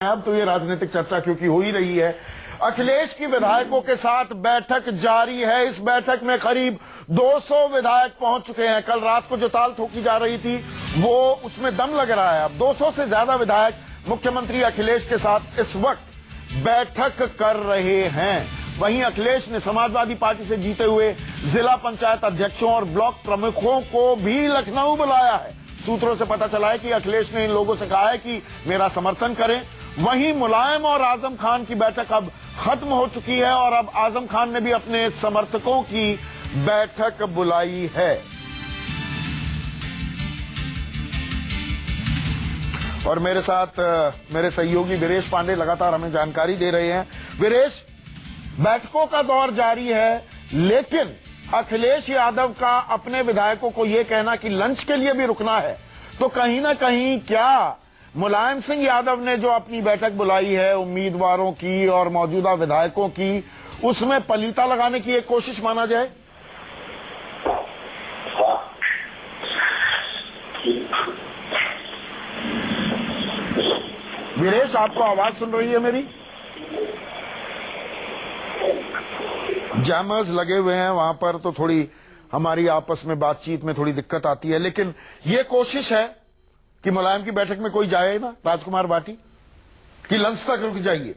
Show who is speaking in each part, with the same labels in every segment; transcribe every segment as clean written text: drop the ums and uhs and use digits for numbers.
Speaker 1: अब तो ये राजनीतिक चर्चा क्योंकि हो ही रही है। अखिलेश की विधायकों के साथ बैठक जारी है। इस बैठक में करीब 200 विधायक पहुंच चुके हैं। कल रात को जो ताल ठोकी जा रही थी वो उसमें दम लग रहा है। अब 200 से ज्यादा विधायक मुख्यमंत्री अखिलेश के साथ इस वक्त बैठक कर रहे हैं। वहीं अखिलेश ने समाजवादी पार्टी से जीते हुए जिला पंचायत अध्यक्षों और ब्लॉक प्रमुखों को भी लखनऊ बुलाया है। सूत्रों से पता चला है कि अखिलेश ने इन लोगों से कहा है कि मेरा समर्थन करें। वहीं मुलायम और आजम खान की बैठक अब खत्म हो चुकी है और अब आजम खान ने भी अपने समर्थकों की बैठक बुलाई है। और मेरे साथ मेरे सहयोगी वीरेश पांडे लगातार हमें जानकारी दे रहे हैं। वीरेश, बैठकों का दौर जारी है, लेकिन अखिलेश यादव का अपने विधायकों को यह कहना कि लंच के लिए भी रुकना है, तो कहीं ना कहीं क्या मुलायम सिंह यादव ने जो अपनी बैठक बुलाई है उम्मीदवारों की और मौजूदा विधायकों की, उसमें पलीता लगाने की एक कोशिश माना जाए? वीरेश, आपको आवाज सुन रही है मेरी? जैमर्स लगे हुए हैं वहां पर, तो थोड़ी हमारी आपस में बातचीत में थोड़ी दिक्कत आती है। लेकिन ये कोशिश है कि मुलायम की बैठक में कोई जाए ना, राजकुमार भाटी, कि लंच तक रुक जाइए।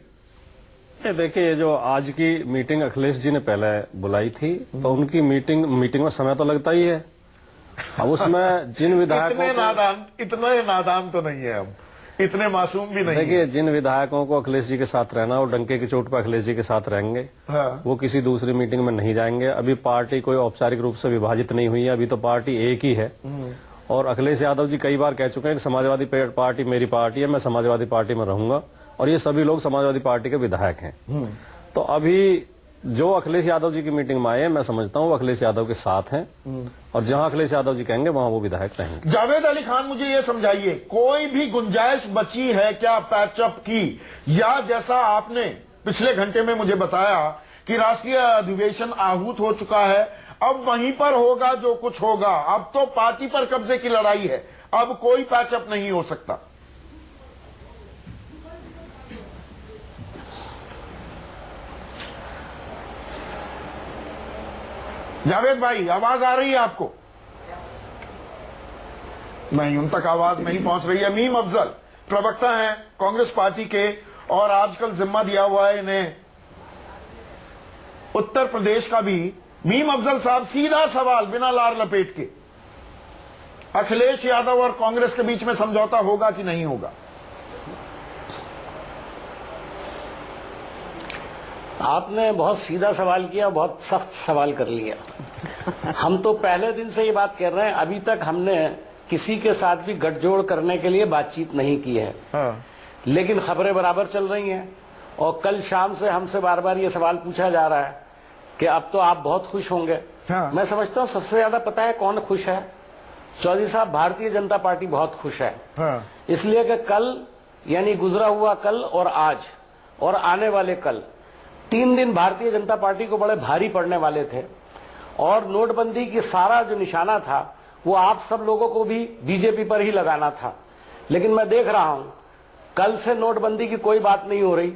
Speaker 2: देखिए, जो आज की मीटिंग अखिलेश जी ने पहले बुलाई थी, तो उनकी मीटिंग में समय तो लगता ही है। अब उसमें जिन विधायकों
Speaker 1: इतने नादान तो नहीं है, हम इतने मासूम भी नहीं।
Speaker 2: देखिए, जिन विधायकों को अखिलेश जी के साथ रहना और डंके की चोट पर अखिलेश जी के साथ रहेंगे,
Speaker 1: हाँ।
Speaker 2: वो किसी दूसरी मीटिंग में नहीं जाएंगे। अभी पार्टी कोई औपचारिक रूप से विभाजित नहीं हुई है, अभी तो पार्टी एक ही है। और अखिलेश यादव जी कई बार कह चुके हैं कि समाजवादी पार्टी मेरी पार्टी है, मैं समाजवादी पार्टी में रहूंगा, और ये सभी लोग समाजवादी पार्टी के विधायक हैं। तो अभी जो अखिलेश यादव जी की मीटिंग में आए हैं, मैं समझता हूँ वो अखिलेश यादव के साथ हैं, और जहां अखिलेश यादव जी कहेंगे वहां वो विधायक रहेंगे।
Speaker 1: जावेद अली खान, मुझे ये समझाइए, कोई भी गुंजाइश बची है क्या पैचअप की, या जैसा आपने पिछले घंटे में मुझे बताया कि राष्ट्रीय अधिवेशन आहूत हो चुका है, अब वहीं पर होगा जो कुछ होगा, अब तो पार्टी पर कब्जे की लड़ाई है, अब कोई पैचअप नहीं हो सकता? जावेद भाई, आवाज आ रही है आपको? नहीं, उन तक आवाज नहीं पहुंच रही है। मीम अफजल प्रवक्ता हैं कांग्रेस पार्टी के, और आजकल जिम्मा दिया हुआ है इन्हें उत्तर प्रदेश का भी। मीम अफजल साहब, सीधा सवाल बिना लार लपेट के, अखिलेश यादव और कांग्रेस के बीच में समझौता होगा कि नहीं होगा?
Speaker 3: आपने बहुत सीधा सवाल किया, बहुत सख्त सवाल कर लिया। हम तो पहले दिन से ये बात कर रहे हैं, अभी तक हमने किसी के साथ भी गठजोड़ करने के लिए बातचीत नहीं की है।
Speaker 1: हाँ।
Speaker 3: लेकिन खबरें बराबर चल रही हैं, और कल शाम से हमसे बार बार ये सवाल पूछा जा रहा है कि अब तो आप बहुत खुश होंगे।
Speaker 1: हाँ।
Speaker 3: मैं समझता हूँ सबसे ज्यादा पता है कौन खुश है? चौधरी साहब, भारतीय जनता पार्टी बहुत खुश है।
Speaker 1: हाँ।
Speaker 3: इसलिए कि कल, यानी गुजरा हुआ कल और आज और आने वाले कल, 3 दिन भारतीय जनता पार्टी को बड़े भारी पड़ने वाले थे, और नोटबंदी की सारा जो निशाना था वो आप सब लोगों को भी बीजेपी पर ही लगाना था। लेकिन मैं देख रहा हूं कल से नोटबंदी की कोई बात नहीं हो रही।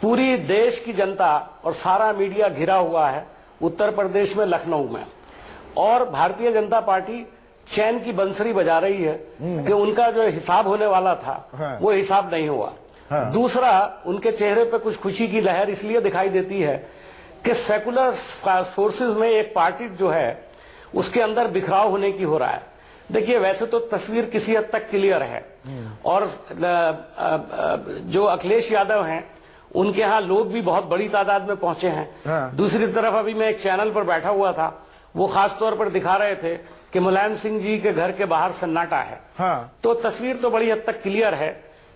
Speaker 3: पूरी देश की जनता और सारा मीडिया घिरा हुआ है उत्तर प्रदेश में, लखनऊ में, और भारतीय जनता पार्टी चैन की बंसरी बजा रही है कि उनका जो हिसाब होने वाला था वो हिसाब नहीं हुआ।
Speaker 1: हाँ।
Speaker 3: दूसरा, उनके चेहरे पे कुछ खुशी की लहर इसलिए दिखाई देती है कि सेकुलर फोर्सेस में एक पार्टी जो है उसके अंदर बिखराव होने की हो रहा है। देखिए, वैसे तो तस्वीर किसी हद तक क्लियर है, और जो अखिलेश यादव हैं उनके यहाँ लोग भी बहुत बड़ी तादाद में पहुंचे हैं।
Speaker 1: हाँ।
Speaker 3: दूसरी तरफ अभी मैं एक चैनल पर बैठा हुआ था, वो खास तौर पर दिखा रहे थे कि मुलायम सिंह जी के घर के बाहर सन्नाटा है।
Speaker 1: हाँ।
Speaker 3: तो तस्वीर तो बड़ी हद तक क्लियर है,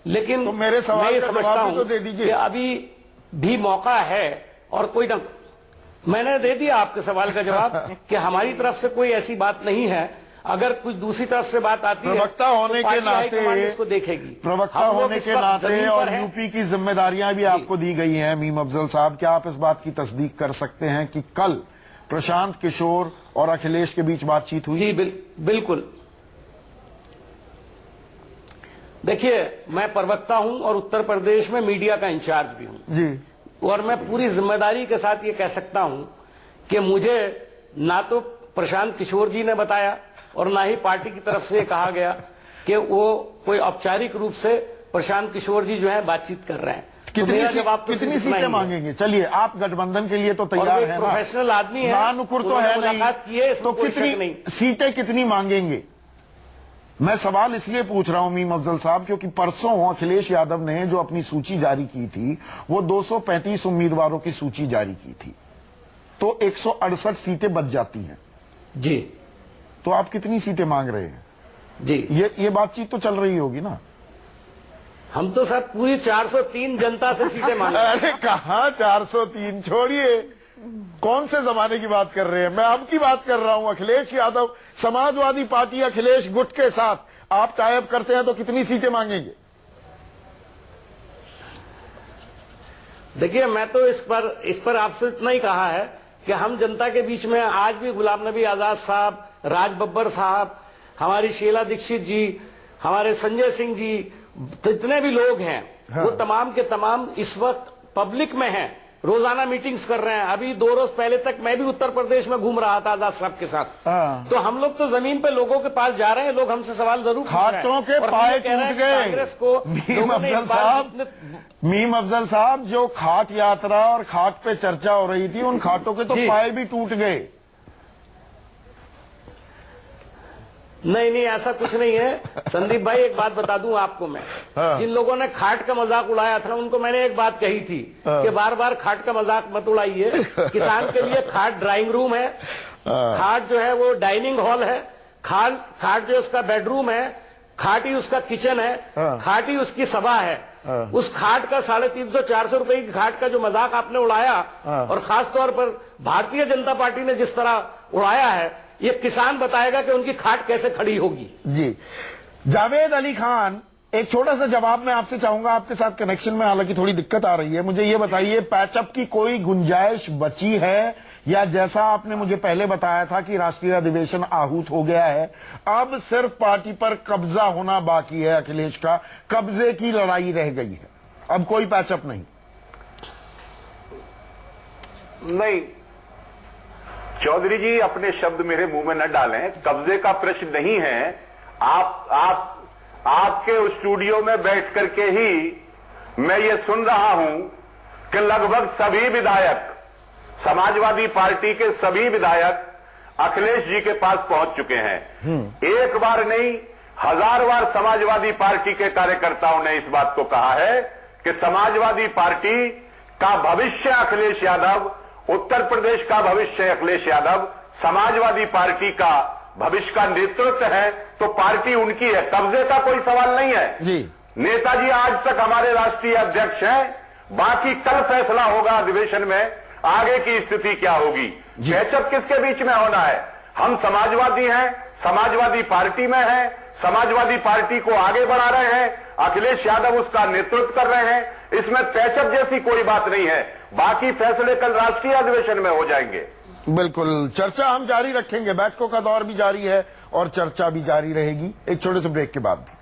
Speaker 3: लेकिन
Speaker 1: तो मेरे सवाल
Speaker 3: मैं ये
Speaker 1: का
Speaker 3: समझता
Speaker 1: जवाब भी
Speaker 3: हूं
Speaker 1: तो दे दीजिए।
Speaker 3: कि अभी भी मौका है, और कोई ना, मैंने दे दिया आपके सवाल का जवाब कि हमारी तरफ से कोई ऐसी बात नहीं है। अगर कुछ दूसरी तरफ से बात आती है,
Speaker 1: प्रवक्ता होने
Speaker 3: तो
Speaker 1: के नाते
Speaker 3: इसको देखेगी।
Speaker 1: प्रवक्ता
Speaker 3: हम लोग
Speaker 1: होने
Speaker 3: इस
Speaker 1: के
Speaker 3: वक्त
Speaker 1: नाते
Speaker 3: जमीन
Speaker 1: और
Speaker 3: पर हैं।
Speaker 1: यूपी की जिम्मेदारियां भी आपको दी गई हैं। मीम अफजल साहब, क्या आप इस बात की तस्दीक कर सकते हैं कि कल प्रशांत किशोर और अखिलेश के बीच बातचीत हुई?
Speaker 3: जी बिल्कुल। देखिए, मैं प्रवक्ता हूं और उत्तर प्रदेश में मीडिया का इंचार्ज भी हूं
Speaker 1: जी।
Speaker 3: और मैं पूरी जिम्मेदारी के साथ ये कह सकता हूं कि मुझे ना तो प्रशांत किशोर जी ने बताया और ना ही पार्टी की तरफ से कहा गया कि वो कोई औपचारिक रूप से प्रशांत किशोर जी जो है बातचीत कर रहे हैं।
Speaker 1: कितनी सीटें मांगेंगे? चलिए, आप गठबंधन के लिए तो तैयार हैं ना?
Speaker 3: प्रोफेशनल आदमी है,
Speaker 1: नानुकुर तो है नहीं, तो कितनी सीटें कितनी मांगेंगे? मैं सवाल इसलिए पूछ रहा हूं मीम अफजल साहब, क्योंकि परसों अखिलेश यादव ने जो अपनी सूची जारी की थी वो 235 उम्मीदवारों की सूची जारी की थी, तो 168 सीटें बच जाती हैं
Speaker 3: जी।
Speaker 1: तो आप कितनी सीटें मांग रहे हैं
Speaker 3: जी?
Speaker 1: ये बातचीत तो चल रही होगी ना?
Speaker 3: हम तो सर पूरी 403 जनता से सीटें मांगे।
Speaker 1: अरे कहाँ 403, छोड़िए, कौन से जमाने की बात कर रहे हैं? मैं अब की बात कर रहा हूं। अखिलेश यादव, समाजवादी पार्टी अखिलेश गुट के साथ आप टाइप करते हैं तो कितनी सीटें मांगेंगे?
Speaker 3: देखिए, मैं तो इस पर आपसे इतना ही कहा है कि हम जनता के बीच में आज भी गुलाम नबी आजाद साहब, राज बब्बर साहब, हमारी शीला दीक्षित जी, हमारे संजय सिंह जी, जितने भी लोग हैं वो तमाम के तमाम इस वक्त पब्लिक में हैं, रोजाना मीटिंग्स कर रहे हैं। अभी 2 रोज पहले तक मैं भी उत्तर प्रदेश में घूम रहा था आजाद साहब के साथ। तो हम लोग तो जमीन पे लोगों के पास जा रहे हैं, लोग हमसे सवाल जरूर पूछ रहे हैं।
Speaker 1: खाटों के पाए टूट गए
Speaker 3: कांग्रेस को।
Speaker 1: मीम अफजल साहब, जो खाट यात्रा और खाट पे चर्चा हो रही थी, उन खाटों के तो पाए भी टूट गए।
Speaker 3: नहीं, ऐसा कुछ नहीं है संदीप भाई। एक बात बता दूं आपको मैं, जिन लोगों ने खाट का मजाक उड़ाया था उनको मैंने एक बात कही थी कि बार बार खाट का मजाक मत उड़ाइए। किसान के लिए खाट ड्राइंग रूम है, खाट जो है वो डाइनिंग हॉल है, खाट जो उसका बेडरूम है, खाट ही उसका किचन है, खाट ही उसकी सभा है। उस खाट का 350-400 रुपए की खाट का जो मजाक आपने उड़ाया, और खास तौर पर भारतीय जनता पार्टी ने जिस तरह उड़ाया है, ये किसान बताएगा कि उनकी खाट कैसे खड़ी होगी।
Speaker 1: जी। जावेद अली खान, एक छोटा सा जवाब मैं आपसे चाहूंगा। आपके साथ कनेक्शन में हालांकि थोड़ी दिक्कत आ रही है। मुझे ये बताइए, पैचअप की कोई गुंजाइश बची है, या जैसा आपने मुझे पहले बताया था कि राष्ट्रीय अधिवेशन आहूत हो गया है, अब सिर्फ पार्टी पर कब्जा होना बाकी है? अखिलेश का कब्जे की लड़ाई रह गई है, अब कोई पैचअप नहीं?
Speaker 4: नहीं चौधरी जी, अपने शब्द मेरे मुंह में न डालें। कब्जे का प्रश्न नहीं है। आपके स्टूडियो में बैठ करके ही मैं ये सुन रहा हूं कि लगभग सभी विधायक, समाजवादी पार्टी के सभी विधायक अखिलेश जी के पास पहुंच चुके हैं। एक बार नहीं, 1000 बार समाजवादी पार्टी के कार्यकर्ताओं ने इस बात को कहा है कि समाजवादी पार्टी का भविष्य अखिलेश यादव, उत्तर प्रदेश का भविष्य अखिलेश यादव, समाजवादी पार्टी का भविष्य का नेतृत्व है, तो पार्टी उनकी है, कब्जे का कोई सवाल नहीं है
Speaker 1: जी।
Speaker 4: नेताजी आज तक हमारे राष्ट्रीय अध्यक्ष हैं। बाकी कल फैसला होगा अधिवेशन में आगे की स्थिति क्या होगी। पैचअप किसके बीच में होना है? हम समाजवादी हैं, समाजवादी पार्टी में हैं, समाजवादी पार्टी को आगे बढ़ा रहे हैं, अखिलेश यादव उसका नेतृत्व कर रहे हैं। इसमें पैचअप जैसी कोई बात नहीं है। बाकी फैसले कल राष्ट्रीय अधिवेशन में हो जाएंगे।
Speaker 1: बिल्कुल, चर्चा हम जारी रखेंगे, बैठकों का दौर भी जारी है और चर्चा भी जारी रहेगी, एक छोटे से ब्रेक के बाद भी।